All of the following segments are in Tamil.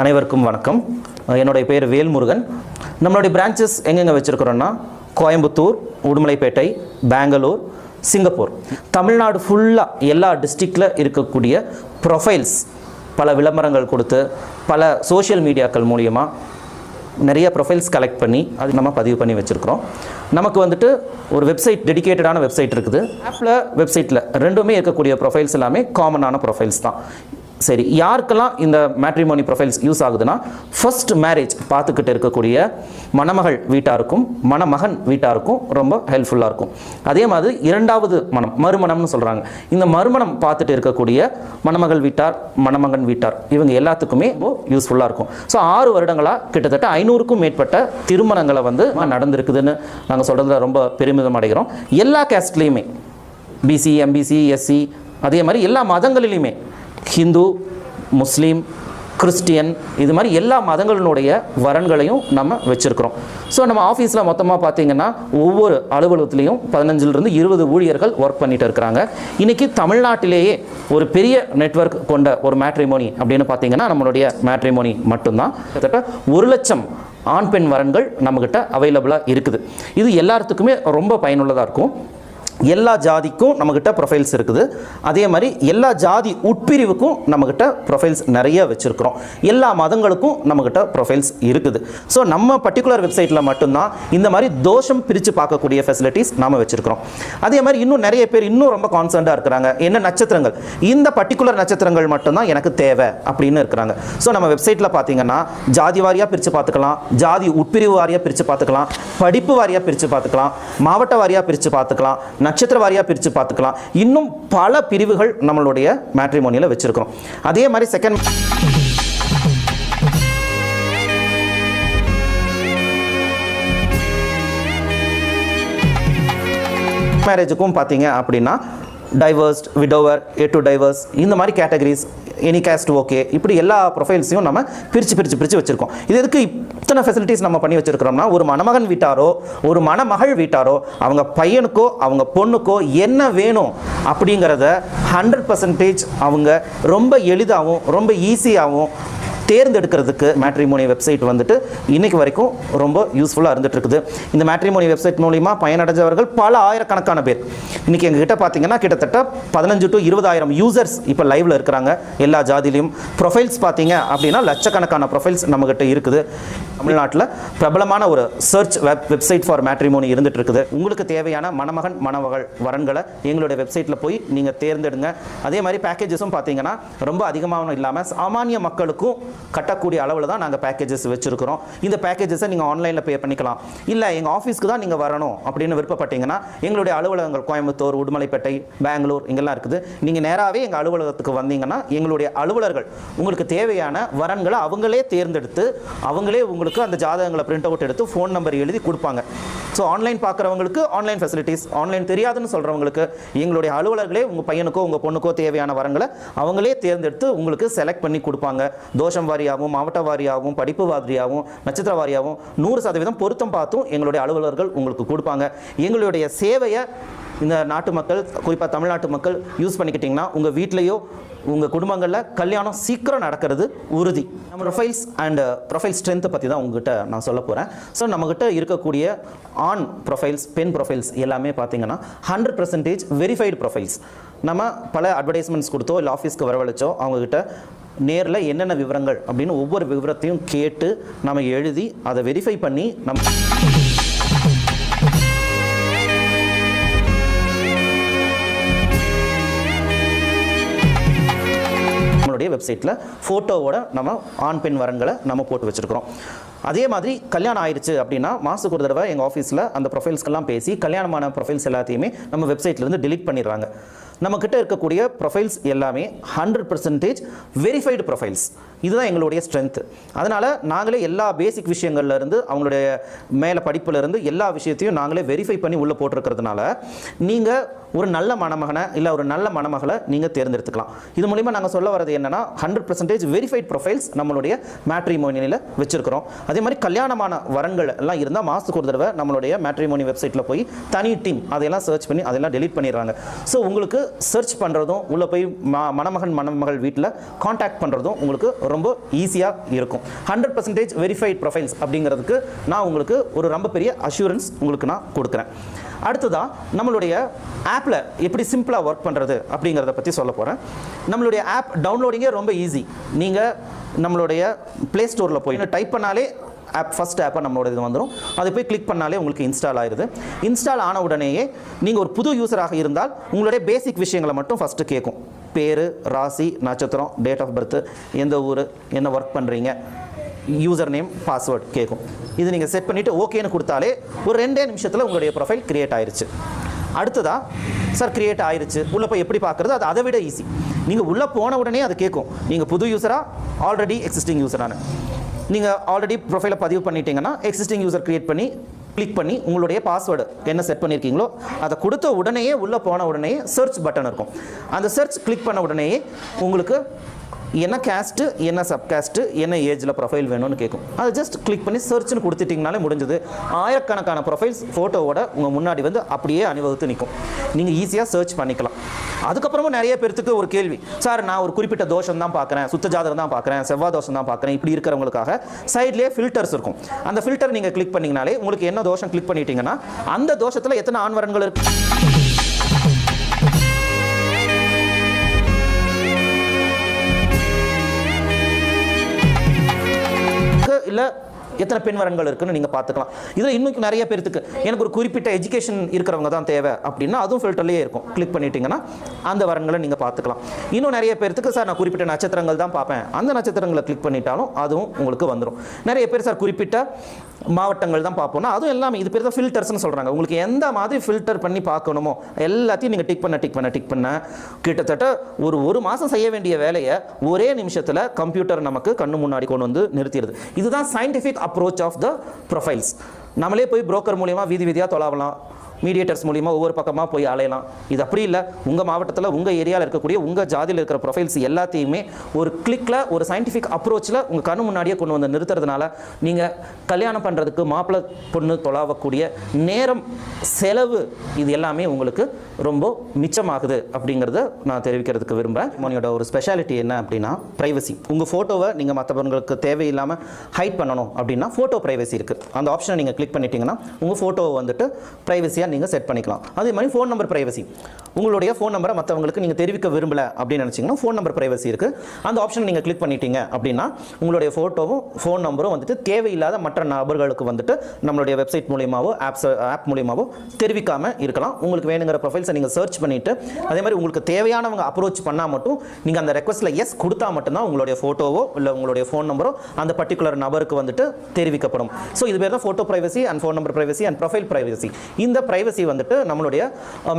அனைவருக்கும் வணக்கம். என்னுடைய பேர் வேல்முருகன். நம்மளுடைய பிரான்ச்சஸ் எங்கெங்கே வச்சுருக்கிறோன்னா கோயம்புத்தூர், உடுமலைப்பேட்டை, பெங்களூர், சிங்கப்பூர், தமிழ்நாடு ஃபுல்லாக எல்லா டிஸ்ட்ரிக்டில் இருக்கக்கூடிய ப்ரொஃபைல்ஸ் பல விளம்பரங்கள் கொடுத்து பல சோஷியல் மீடியாக்கள் மூலியமாக நிறைய ப்ரொஃபைல்ஸ் கலெக்ட் பண்ணி அது நம்ம பதிவு பண்ணி வச்சுருக்கிறோம். நமக்கு வந்துட்டு ஒரு வெப்சைட், டெடிகேட்டடான வெப்சைட் இருக்குது. ஆப்பில் வெப்சைட்டில் ரெண்டுமே இருக்கக்கூடிய ப்ரொஃபைல்ஸ் எல்லாமே காமனான ப்ரொஃபைல்ஸ் தான். சரி, யாருக்கெல்லாம் இந்த மேட்ரிமோனி ப்ரொஃபைல்ஸ் யூஸ் ஆகுதுன்னா, ஃபர்ஸ்ட் மேரேஜ் பார்த்துக்கிட்டு இருக்கக்கூடிய மணமகள் வீட்டாருக்கும் மணமகன் வீட்டாருக்கும் ரொம்ப ஹெல்ப்ஃபுல்லாக இருக்கும். அதே மாதிரி இரண்டாவது மனம், மறுமணம்னு சொல்கிறாங்க. இந்த மறுமணம் பார்த்துட்டு இருக்கக்கூடிய மணமகள் வீட்டார், மணமகன் வீட்டார், இவங்க எல்லாத்துக்குமே யூஸ்ஃபுல்லாக இருக்கும். ஸோ 6 வருடங்களாக கிட்டத்தட்ட 500க்கும் மேற்பட்ட திருமணங்களை நடந்திருக்குதுன்னு நாங்கள் சொல்கிறதுல ரொம்ப பெருமிதம் அடைகிறோம். எல்லா கேஸ்ட்லேயுமே, பிசி, எம்பிசி, எஸ்சி, அதே மாதிரி எல்லா மதங்களிலையுமே, ஹிந்து, முஸ்லீம், கிறிஸ்டியன், இது மாதிரி எல்லா மதங்களினுடைய வரன்களையும் நம்ம வச்சுருக்கிறோம். ஸோ நம்ம ஆஃபீஸில் மொத்தமாக பார்த்திங்கன்னா ஒவ்வொரு அலுவலகத்துலேயும் 15லிருந்து 20 ஊழியர்கள் ஒர்க் பண்ணிட்டு இருக்கிறாங்க. இன்றைக்கி தமிழ்நாட்டிலேயே ஒரு பெரிய நெட்வொர்க் கொண்ட ஒரு மேட்ரிமோனி அப்படின்னு பார்த்திங்கன்னா நம்மளுடைய மேட்ரிமோனி மட்டும்தான். கிட்டத்தட்ட 1 லட்சம் ஆண் பெண் வரன்கள் நம்மக்கிட்ட அவைலபிளாக இருக்குது. இது எல்லாத்துக்குமே ரொம்ப பயனுள்ளதாக இருக்கும். எல்லா ஜாதிக்கும் நம்மக்கிட்ட ப்ரொஃபைல்ஸ் இருக்குது. அதே மாதிரி எல்லா ஜாதி உட்பிரிவுக்கும் நம்மக்கிட்ட ப்ரொஃபைல்ஸ் நிறைய வச்சுருக்கிறோம். எல்லா மதங்களுக்கும் நம்மக்கிட்ட ப்ரொஃபைல்ஸ் இருக்குது. ஸோ நம்ம பர்டிகுலர் வெப்சைட்டில் மட்டும்தான் இந்த மாதிரி தோஷம் பிரித்து பார்க்கக்கூடிய ஃபெசிலிட்டிஸ் நாம் வச்சுருக்கிறோம். அதே மாதிரி இன்னும் நிறைய பேர் இன்னும் ரொம்ப கான்சர்ன்டாக இருக்கிறாங்க. என்ன நட்சத்திரங்கள், இந்த பர்டிகுலர் நட்சத்திரங்கள் மட்டும்தான் எனக்கு தேவை அப்படின்னு இருக்கிறாங்க. ஸோ நம்ம வெப்சைட்டில் பார்த்தீங்கன்னா ஜாதி வாரியாக பிரித்து பார்த்துக்கலாம், ஜாதி உட்பிரிவு வாரியாக பிரித்து பார்த்துக்கலாம், படிப்பு வாரியாக பிரித்து பார்த்துக்கலாம், மாவட்ட வாரியாக பிரித்து பார்த்துக்கலாம், நட்சத்திர வாரியாக பிரித்து பார்த்துக்கலாம். இன்னும் பல பிரிவுகள் நம்மளுடைய மேட்ரிமோனியில் வச்சிருக்கிறோம். அதே மாதிரி செகண்ட் மேரேஜுக்கும் பார்த்தீங்க அப்படின்னா divorced, widower, A to divorce, இந்த மாதிரி கேட்டகரிஸ், எனி கேஸ்ட் ஓகே, இப்படி எல்லா ப்ரொஃபைல்ஸையும் நம்ம பிரித்து வச்சுருக்கோம். இது எதுக்கு இத்தனை ஃபெசிலிட்டிஸ் நம்ம பண்ணி வச்சுருக்கிறோம்னா, ஒரு மணமகன் வீட்டாரோ ஒரு மணமகள் வீட்டாரோ அவங்க பையனுக்கோ அவங்க பொண்ணுக்கோ என்ன வேணும் அப்படிங்கிறத 100% அவங்க ரொம்ப எளிதாகவும் ரொம்ப ஈஸியாகவும் தேர்ந்தெடுக்கிறதுக்கு மேட்ரிமோனி வெப்சைட் வந்துட்டு இன்றைக்கு வரைக்கும் ரொம்ப யூஸ்ஃபுல்லாக இருந்துட்டு இருக்குது. இந்த மேட்ரிமோனி வெப்சைட் மூலிமா பயனடைஞ்சவர்கள் பல ஆயிரக்கணக்கான பேர். இன்றைக்கி எங்ககிட்ட பார்த்தீங்கன்னா கிட்டத்தட்ட 15 to 20,000 யூசர்ஸ் இப்போ லைவில் இருக்கிறாங்க. எல்லா ஜாதிலையும் ப்ரொஃபைல்ஸ் பார்த்தீங்க அப்படின்னா லட்சக்கணக்கான ப்ரொஃபைல்ஸ் நம்மகிட்ட இருக்குது. தமிழ்நாட்டில் பிரபலமான ஒரு சர்ச் வெப்சைட் ஃபார் மேட்ரிமோனி இருந்துட்டு இருக்குது. உங்களுக்கு தேவையான மணமகன் மணமகள் வரன்களை எங்களுடைய வெப்சைட்டில் போய் நீங்கள் தேர்ந்தெடுங்க. அதே மாதிரி பேக்கேஜஸும் பார்த்தீங்கன்னா ரொம்ப அதிகமாகவும் இல்லாமல் சாமானிய மக்களுக்கும் கட்டக்கூடிய அளவில் தான் நாங்கள் பேக்கேஜஸ் வச்சுருக்கிறோம். இந்த பேக்கேஜஸை நீங்கள் ஆன்லைனில் பே பண்ணிக்கலாம். இல்லை எங்கள் ஆஃபீஸ்க்கு தான் நீங்கள் வரணும் அப்படின்னு விருப்பப்பட்டீங்கன்னா எங்களுடைய அலுவலகங்கள் கோயம்புத்தூர், உடுமலைப்பேட்டை, பெங்களூர் இங்கெல்லாம் இருக்குது. நீங்கள் நேராகவே எங்கள் அலுவலகத்துக்கு வந்தீங்கன்னா எங்களுடைய அலுவலர்கள் உங்களுக்கு தேவையான வரன்களை அவங்களே தேர்ந்தெடுத்து அவங்களே உங்களுக்கு அந்த ஜாதகங்களை பிரிண்ட் அவுட் எடுத்து ஃபோன் நம்பர் எழுதி கொடுப்பாங்க. ஸோ ஆன்லைன் பார்க்குறவங்களுக்கு ஆன்லைன் ஃபெசிலிட்டிஸ், ஆன்லைன் தெரியாதுன்னு சொல்கிறவங்களுக்கு எங்களுடைய அலுவலர்களே உங்கள் பையனுக்கோ உங்கள் பொண்ணுக்கோ தேவையான வரங்களை அவங்களே தேர்ந்தெடுத்து உங்களுக்கு செலக்ட் பண்ணி கொடுப்பாங்க. தோஷம் வாரியாகவும், மாவட்ட வாரியாகவும், படிப்பு வாரியாகவும், நட்சத்திர வாரியாகவும் 100% பொருத்தம் பார்த்தும் எங்களுடைய அலுவலர்கள் உங்களுக்கு கொடுப்பாங்க. எங்களுடைய சேவையை இந்த நாட்டு மக்கள், குறிப்பாக தமிழ்நாட்டு மக்கள் யூஸ் பண்ணிக்கிட்டிங்கன்னா உங்கள் வீட்லேயோ உங்கள் குடும்பங்களில் கல்யாணம் சீக்கிரம் நடக்கிறது உறுதி. நம்ம ப்ரொஃபைல்ஸ் அண்ட் ப்ரொஃபைல் ஸ்ட்ரென்த்தை பற்றி தான் உங்ககிட்ட நான் சொல்ல போகிறேன். ஸோ நம்மகிட்ட இருக்கக்கூடிய ஆண் ப்ரொஃபைல்ஸ், பெண் ப்ரொஃபைல்ஸ் எல்லாமே பார்த்தீங்கன்னா 100% வெரிஃபைடு ப்ரொஃபைல்ஸ். நம்ம பல அட்வர்டைஸ்மெண்ட்ஸ் கொடுத்தோ இல்லை ஆஃபீஸ்க்கு வரவழைச்சோ அவங்கக்கிட்ட நேரில் என்னென்ன விவரங்கள் அப்படின்னு ஒவ்வொரு விவரத்தையும் கேட்டு நம்ம எழுதி அதை வெரிஃபை பண்ணி நம்மளுடைய வெப்சைட்டில் ஃபோட்டோவோட நம்ம ஆண் பெண் வரன்களை நம்ம போட்டு வச்சுருக்கிறோம். அதே மாதிரி கல்யாணம் ஆயிடுச்சு அப்படின்னா மாதத்துக்கு ஒரு தடவை எங்கள் ஆஃபீஸில் அந்த ப்ரொஃபைல்ஸ்க்கெல்லாம் பேசி கல்யாணமான ப்ரொஃபைல்ஸ் எல்லாத்தையுமே நம்ம வெப்சைட்லேருந்து டெலீட் பண்ணிடுறாங்க. நம்மக்கிட்ட இருக்கக்கூடிய ப்ரொஃபைல்ஸ் எல்லாமே 100% வெரிஃபைடு ப்ரொஃபைல்ஸ். இதுதான் எங்களுடைய ஸ்ட்ரென்த்து. அதனால் நாங்களே எல்லா பேசிக் விஷயங்கள்லேருந்து அவங்களுடைய மேலே படிப்புலேருந்து எல்லா விஷயத்தையும் நாங்களே வெரிஃபை பண்ணி உள்ளே போட்டிருக்கிறதுனால நீங்கள் ஒரு நல்ல மணமகனை இல்லை ஒரு நல்ல மணமகளை நீங்கள் தேர்ந்தெடுத்துக்கலாம். இது மூலிமா நாங்கள் சொல்ல வரது என்னென்னா 100% வெரிஃபைட் ப்ரொஃபைல்ஸ் நம்மளுடைய மேட்ரிமோனியில் வச்சுருக்கிறோம். அதே மாதிரி கல்யாணமான வரன்கள் எல்லாம் இருந்தால் மாதத்துக்கு ஒரு தடவை நம்மளுடைய மேட்ரிமோனி வெப்சைட்டில் போய் தனி டீம் அதையெல்லாம் சர்ச் பண்ணி அதெல்லாம் டெலீட் பண்ணிடுறாங்க. ஸோ உங்களுக்கு சர்ச் பண்ணுறதும் உள்ளே போய் மணமகன் மணமகள் வீட்டில் காண்டாக்ட் பண்ணுறதும் உங்களுக்கு ரொம்ப ஈஸியாக இருக்கும். 100% வெரிஃபைட் ப்ரொஃபைல்ஸ் அப்படிங்கிறதுக்கு நான் உங்களுக்கு ஒரு ரொம்ப பெரிய அஷூரன்ஸ் உங்களுக்கு நான் கொடுக்குறேன். அடுத்ததாக நம்மளுடைய ஆப்பில் எப்படி சிம்பிளாக ஒர்க் பண்ணுறது அப்படிங்கிறத பற்றி சொல்ல போகிறேன். நம்மளுடைய ஆப் டவுன்லோடிங்கே ரொம்ப ஈஸி. நீங்கள் நம்மளுடைய ப்ளே ஸ்டோரில் போய் டைப் பண்ணாலே ஃபஸ்ட் ஆப்பை நம்மளோட இது வந்துடும். அதை போய் கிளிக் பண்ணாலே உங்களுக்கு இன்ஸ்டால் ஆயிடுது. இன்ஸ்டால் ஆன உடனேயே நீங்கள் ஒரு புது யூஸராக இருந்தால் உங்களுடைய பேசிக் விஷயங்களை மட்டும் ஃபஸ்ட்டு கேட்கும். பேர், ராசி, நட்சத்திரம், டேட் ஆஃப் பர்த், எந்த ஊர், என்ன ஒர்க் பண்ணுறீங்க, யூசர் நேம், பாஸ்வேர்டு கேட்கும். இது நீங்கள் செட் பண்ணிவிட்டு ஓகேன்னு கொடுத்தாலே ஒரு 2 நிமிஷத்தில் உங்களுடைய ப்ரொஃபைல் கிரியேட் ஆயிடுச்சு. அடுத்ததாக சார் கிரியேட் ஆயிடுச்சு, உள்ளே போய் எப்படி பார்க்குறது, அது அதை விட ஈஸி. நீங்கள் உள்ளே போன உடனே அது கேட்கும் நீங்கள் புது யூஸராக ஆல்ரெடி எக்ஸிஸ்டிங் யூஸரான. நீங்கள் ஆல்ரெடி ப்ரொஃபைலை பதிவு பண்ணிட்டீங்கன்னா எக்ஸிஸ்டிங் யூஸர் கிரியேட் பண்ணி கிளிக் பண்ணி உங்களுடைய பாஸ்வேர்டு என்ன செட் பண்ணியிருக்கீங்களோ அதை கொடுத்த உடனேயே உள்ளே போன உடனேயே சர்ச் பட்டன் இருக்கும். அந்த சர்ச் கிளிக் பண்ண உடனேயே உங்களுக்கு என்ன கேஸ்ட்டு, என்ன சப்காஸ்ட்டு, என்ன ஏஜில் ப்ரொஃபைல் வேணும்னு கேட்கும். அதை ஜஸ்ட் கிளிக் பண்ணி சர்ச்னு கொடுத்துட்டிங்கனாலே முடிஞ்சது. ஆயிரக்கணக்கான ப்ரொஃபைல்ஸ் ஃபோட்டோவோட உங்கள் முன்னாடி வந்து அப்படியே அணிவகுத்து நிற்கும். நீங்கள் ஈஸியாக சர்ச் பண்ணிக்கலாம். அதுக்கப்புறமும் நிறைய பேர்த்துக்கு ஒரு கேள்வி, சார் நான் ஒரு குறிப்பிட்ட தோஷம் தான் பார்க்குறேன், சுத்த ஜாதகம் தான் பார்க்குறேன், செவ்வாய் தோஷம் தான் பார்க்குறேன், இப்படி இருக்கிறவங்களுக்காக சைட்லேயே ஃபில்டர்ஸ் இருக்கும். அந்த ஃபில்டர் நீங்கள் கிளிக் பண்ணிங்கனாலே உங்களுக்கு என்ன தோஷம் கிளிக் பண்ணிட்டீங்கன்னா அந்த தோஷத்தில் எத்தனை ஆண்வரன்கள் இருக்கு இல்லை எத்தனை பெண் வரன்கள் இருக்குன்னு நீங்கள் பார்த்துக்கலாம். இதில் இன்னும் நிறைய பேருக்கு எனக்கு ஒரு குறிப்பிட்ட எஜுகேஷன் இருக்கிறவங்க தான் தேவை அப்படின்னா அதுவும் ஃபில்டர்லேயே இருக்கும். கிளிக் பண்ணிட்டீங்கன்னா அந்த வரன்களை நீங்கள் பார்த்துக்கலாம். இன்னும் நிறைய பேருக்கு சார் நான் குறிப்பிட்ட நட்சத்திரங்கள் தான் பார்ப்பேன், அந்த நட்சத்திரங்களை கிளிக் பண்ணிட்டாலும் அதுவும் உங்களுக்கு வந்துடும். நிறைய பேர் சார் குறிப்பிட்ட மாவட்டங்கள் தான் பார்ப்போம்னா அதுவும் எல்லாமே இது பேர் தான் ஃபில்டர்ஸ்னு சொல்கிறாங்க. உங்களுக்கு எந்த மாதிரி ஃபில்டர் பண்ணி பார்க்கணுமோ எல்லாத்தையும் நீங்கள் டிக் பண்ண கிட்டத்தட்ட ஒரு மாதம் செய்ய வேண்டிய வேலையை ஒரே நிமிஷத்தில் கம்ப்யூட்டர் நமக்கு கண்ணு முன்னாடி கொண்டு வந்து நிறுத்திடுது. இதுதான் scientific approach of the profiles. நம்மளே போய் புரோக்கர் மூலியமா வீதியாக தொலாவலாம், மீடியேட்டர்ஸ் மூலிமா ஒவ்வொரு பக்கமாக போய் அலையலாம். இது அப்படி இல்லை. உங்கள் மாவட்டத்தில் உங்கள் ஏரியாவில் இருக்கக்கூடிய உங்கள் ஜாதியில் இருக்கிற ப்ரொஃபைல்ஸ் எல்லாத்தையுமே ஒரு கிளிக்கில் ஒரு சயின்டிஃபிக் அப்ரோச்சில் உங்கள் கண்ணு முன்னாடியே கொண்டு வந்து நிறுத்துறதுனால நீங்கள் கல்யாணம் பண்ணுறதுக்கு மாப்பிள்ளை பொண்ணு தொலாவக்கூடிய நேரம், செலவு, இது எல்லாமே உங்களுக்கு ரொம்ப மிச்சமாகுது அப்படிங்கிறத நான் தெரிவிக்கிறதுக்கு விரும்புகிறேன். மோனியோட ஒரு ஸ்பெஷாலிட்டி என்ன அப்படின்னா ப்ரைவசி. உங்கள் ஃபோட்டோவை நீங்கள் மற்றவங்களுக்கு தேவையில்லாமல் ஹைட் பண்ணணும் அப்படின்னா ஃபோட்டோ ப்ரைவசி இருக்குது. அந்த ஆப்ஷனை நீங்கள் கிளிக் பண்ணிட்டீங்கன்னா உங்கள் ஃபோட்டோவை வந்துட்டு ப்ரைவசியாக நீங்கள் செட் பண்ணிக்கலாம். அதே மாதிரி ஃபோன் நம்பர் ப்ரைவசி. உங்களுடைய ஃபோன் நம்பரை மற்றவங்களுக்கு நீங்கள் தெரிவிக்க விரும்பல அப்படின்னு நினச்சிங்கன்னா ஃபோன் நம்பர் ப்ரைவசி இருக்குது. அந்த ஆப்ஷனை நீங்கள் கிளிக் பண்ணிட்டீங்க அப்படின்னா உங்களுடைய ஃபோட்டோவும் ஃபோன் நம்பரும் வந்துட்டு தேவையில்லாத மற்ற நபர்களுக்கு வந்துட்டு நம்மளுடைய வெப்சைட் மூலியமாவோ ஆப் மூலியமாவோ தெரிவிக்காமல் இருக்கலாம். உங்களுக்கு வேணுங்கிற ப்ரொஃபைல்ஸை நீங்கள் சர்ச் பண்ணிவிட்டு அதே மாதிரி உங்களுக்கு தேவையானவங்க அப்ரோச் பண்ணால் மட்டும் நீங்கள் அந்த ரெக்வஸ்ட்டில் எஸ் கொடுத்தா மட்டும்தான் உங்களுடைய ஃபோட்டோவோ இல்லை உங்களுடைய ஃபோன் நம்பரோ அந்த பர்டிகுலர் நபருக்கு வந்துட்டு தெரிவிக்கப்படும். ஸோ இது பேர் தான் photo privacy and phone number privacy and profile privacy. இந்த ப்ரைவசி வந்துட்டு நம்மளுடைய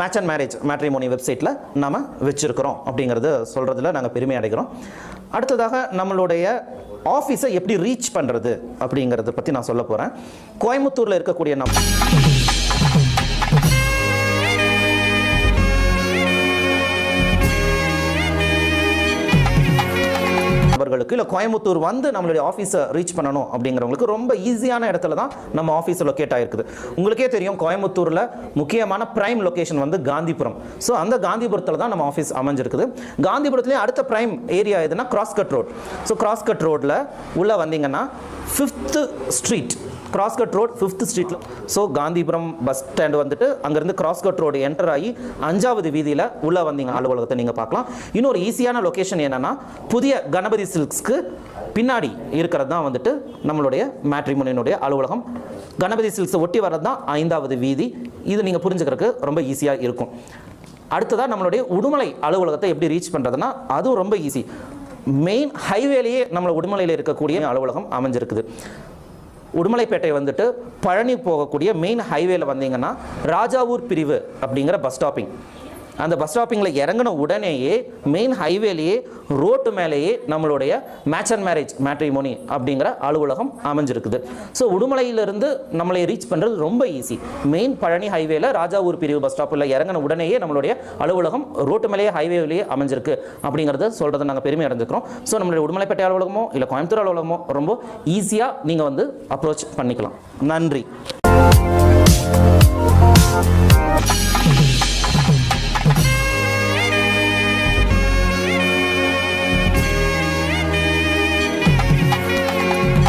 மேட்ச் அண்ட் மேரேஜ் மேட்ரிமோனி வெப்சைட்டில் நம்ம வச்சுருக்கிறோம் அப்படிங்கிறது சொல்கிறதுல நாங்கள் பெருமை அடைகிறோம். அடுத்ததாக நம்மளுடைய ஆஃபீஸை எப்படி ரீச் பண்ணுறது அப்படிங்கிறத பற்றி நான் சொல்ல போகிறேன். கோயம்புத்தூரில் இருக்கக்கூடிய அவர்களுக்கு இல்லை கோயம்புத்தூர் வந்து நம்மளுடைய ஆஃபீஸை ரீச் பண்ணணும் அப்படிங்கிறவங்களுக்கு ரொம்ப ஈஸியான இடத்துல தான் நம்ம ஆஃபீஸ் லொக்கேட் ஆகிருக்குது. உங்களுக்கே தெரியும் கோயம்புத்தூரில் முக்கியமான பிரைம் லொக்கேஷன் வந்து காந்திபுரம். ஸோ அந்த காந்திபுரத்தில் தான் நம்ம ஆஃபீஸ் அமைஞ்சிருக்குது. காந்திபுரத்துலேயே அடுத்த பிரைம் ஏரியா எதுனா கிராஸ்கட் ரோட். ஸோ கிராஸ்கட் ரோட்டில் உள்ளே வந்தீங்கன்னா 5th street, cross cut road 5th ஸ்ட்ரீட்டில். ஸோ காந்திபுரம் பஸ் ஸ்டாண்டு வந்துட்டு அங்கேருந்து கிராஸ்கட் ரோடு என்டர் ஆகி 5வது வீதியில் உள்ளே வந்தீங்க அலுவலகத்தை நீங்கள் பார்க்கலாம். இன்னொரு ஈஸியான லொக்கேஷன் என்னென்னா புதிய கணபதி சில்க்ஸ்க்கு பின்னாடி இருக்கிறது தான் வந்துட்டு நம்மளுடைய மேட்ரிமோனியினுடைய அலுவலகம். கணபதி சில்க்ஸை ஒட்டி வர்றது தான் 5வது வீதி. இது நீங்கள் புரிஞ்சுக்கிறதுக்கு ரொம்ப ஈஸியாக இருக்கும். அடுத்ததாக நம்மளுடைய உடுமலை அலுவலகத்தை எப்படி ரீச் பண்ணுறதுன்னா அதுவும் ரொம்ப ஈஸி. மெயின் ஹைவேலேயே நம்மளோட உடுமலையில் இருக்கக்கூடிய அலுவலகம் அமைஞ்சிருக்குது. உடுமலைப்பேட்டை வந்துட்டு பழனி போகக்கூடிய மெயின் ஹைவேல வந்தீங்கன்னா ராஜாவூர் பிரிவு அப்படிங்கிற பஸ் ஸ்டாப்பிங். அந்த பஸ் ஸ்டாப்பிங்கில் இறங்கின உடனேயே மெயின் ஹைவேலேயே ரோட்டு மேலேயே நம்மளுடைய மேட்ச் அண்ட் மேரேஜ் மேட்ரிமோனி அப்படிங்கிற அலுவலகம் அமைஞ்சிருக்குது. ஸோ உடுமலையிலிருந்து நம்மளை ரீச் பண்ணுறது ரொம்ப ஈஸி. மெயின் பழனி ஹைவேல ராஜாவூர் பிரிவு பஸ் ஸ்டாப்பில் இறங்கின உடனேயே நம்மளுடைய அலுவலகம் ரோட்டு மேலேயே ஹைவேலேயே அமைஞ்சிருக்கு அப்படிங்கிறத சொல்கிறத நாங்கள் பெருமை அடைஞ்சுக்கிறோம். ஸோ நம்மளுடைய உடுமலைப்பேட்டை அலுவலகமோ இல்லை கோயம்புத்தூர் அலுவலகமோ ரொம்ப ஈஸியாக நீங்கள் வந்து அப்ரோச் பண்ணிக்கலாம். நன்றி.